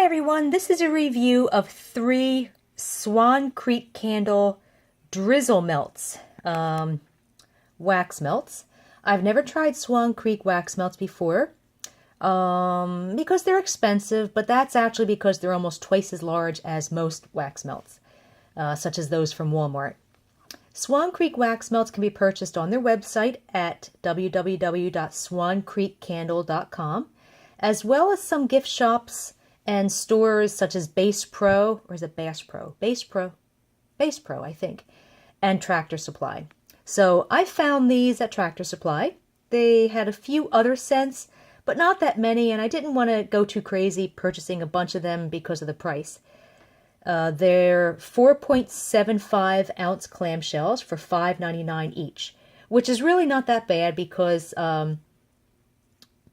everyone, this is a review of 3 Swan Creek Candle Drizzle Melts, wax melts. I've never tried Swan Creek wax melts before because they're expensive, but that's actually because they're almost twice as large as most wax melts, such as those from Walmart. Swan Creek wax melts can be purchased on their website at www.swancreekcandle.com, as well as some gift shops and stores such as Bass Pro, or is it Bass Pro? Bass Pro, I think, and Tractor Supply. So I found these at Tractor Supply. They had a few other scents, but not that many, and I didn't want to go too crazy purchasing a bunch of them because of the price. They're 4.75 ounce clamshells for $5.99 each, which is really not that bad because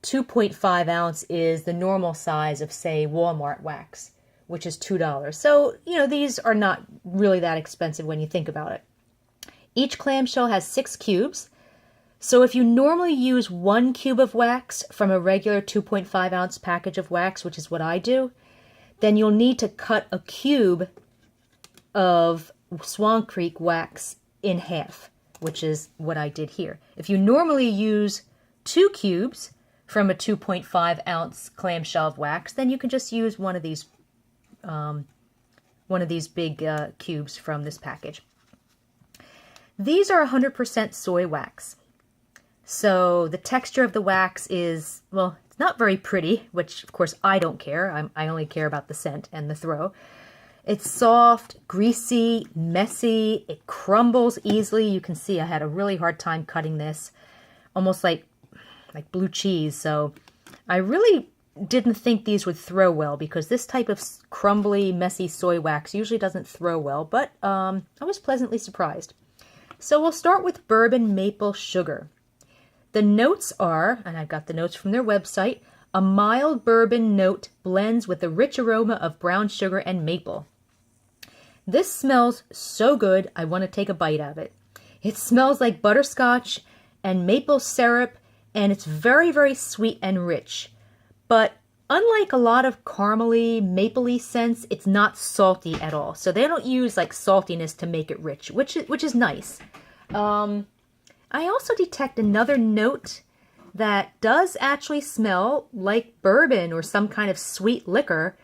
2.5 ounce is the normal size of, say, Walmart wax, which is $2. So, these are not really that expensive when you think about it. Each clamshell has 6 cubes. So if you normally use 1 cube of wax from a regular 2.5 ounce package of wax, which is what I do, then you'll need to cut a cube of Swan Creek wax in half, which is what I did here. If you normally use 2 cubes from a 2.5 ounce clamshell of wax, then you can just use one of these big cubes from this package. These are 100% soy wax. So the texture of the wax is, well, it's not very pretty, which of course I don't care. I only care about the scent and the throw. It's soft, greasy, messy. It crumbles easily. You can see I had a really hard time cutting this, almost like blue cheese. So I really didn't think these would throw well because this type of crumbly, messy soy wax usually doesn't throw well, but I was pleasantly surprised. So we'll start with Bourbon Maple Sugar. The notes are, and I've got the notes from their website, a mild bourbon note blends with the rich aroma of brown sugar and maple. This smells so good, I want to take a bite of it. It smells like butterscotch and maple syrup, and it's very, very sweet and rich. But unlike a lot of caramely, mapley scents, it's not salty at all. So they don't use like saltiness to make it rich, which is nice. I also detect another note that does actually smell like bourbon or some kind of sweet liquor,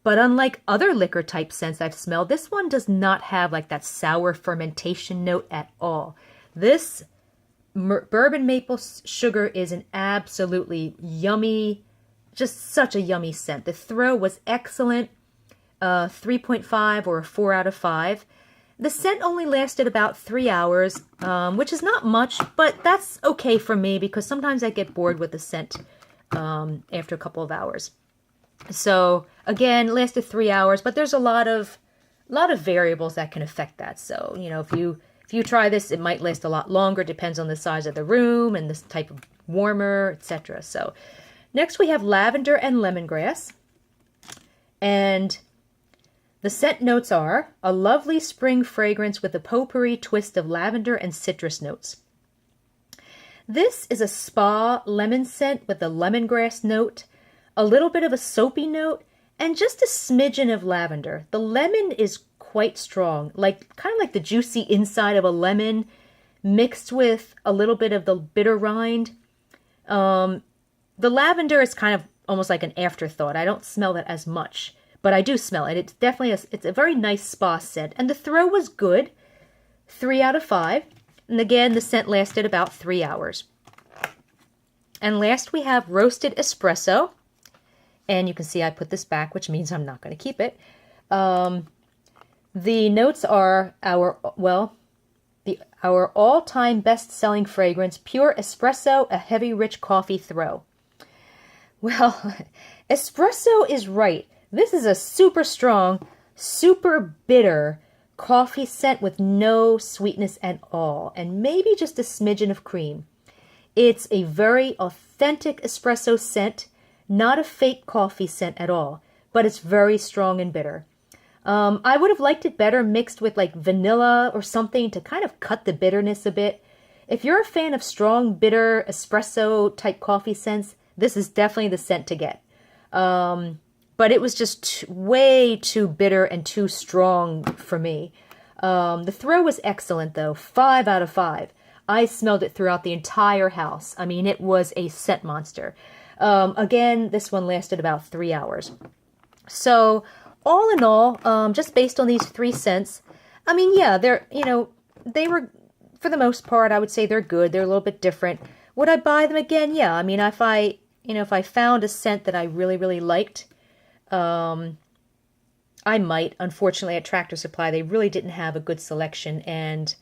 but unlike other liquor type scents I've smelled, this one does not have like that sour fermentation note at all. This Bourbon Maple Sugar is an absolutely yummy, just such a yummy scent. The throw was excellent, 3.5 or a 4 out of 5. The scent only lasted about 3 hours, which is not much, but that's okay for me because sometimes I get bored with the scent after a couple of hours. So again, it lasted 3 hours, but there's a lot of variables that can affect that. So if you try this, it might last a lot longer. Depends on the size of the room and the type of warmer, etc. So next we have Lavender and Lemongrass, and the scent notes are a lovely spring fragrance with a potpourri twist of lavender and citrus notes. This is a spa lemon scent with a lemongrass note, a little bit of a soapy note, and just a smidgen of lavender. The lemon is quite strong, kind of like the juicy inside of a lemon mixed with a little bit of the bitter rind. The lavender is kind of almost like an afterthought. I don't smell that as much, but I do smell it. It's definitely it's a very nice spa scent. And the throw was good, 3 out of 5. And again, the scent lasted about 3 hours. And last we have Roasted Espresso. And you can see I put this back, which means I'm not going to keep it. The notes are our all-time best-selling fragrance, Pure Espresso, a heavy, rich coffee throw. Well, espresso is right. This is a super strong, super bitter coffee scent with no sweetness at all, and maybe just a smidgen of cream. It's a very authentic espresso scent, not a fake coffee scent at all, but it's very strong and bitter. I would have liked it better mixed with like vanilla or something to kind of cut the bitterness a bit. If you're a fan of strong, bitter espresso type coffee scents, this is definitely the scent to get. but it was just way too bitter and too strong for me. The throw was excellent, though. 5 out of 5. I smelled it throughout the entire house. I mean, it was a scent monster. Again, this one lasted about 3 hours. So, all in all, just based on these 3 scents, I mean, yeah, they were, for the most part, I would say they're good. They're a little bit different. Would I buy them again? Yeah. I mean, if I found a scent that I really, really liked, I might. Unfortunately, at Tractor Supply, they really didn't have a good selection, and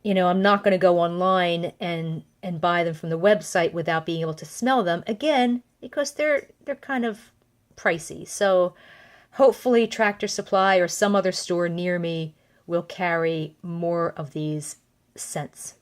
I'm not going to go online and buy them from the website without being able to smell them again, because they're kind of pricey. So hopefully Tractor Supply or some other store near me will carry more of these scents.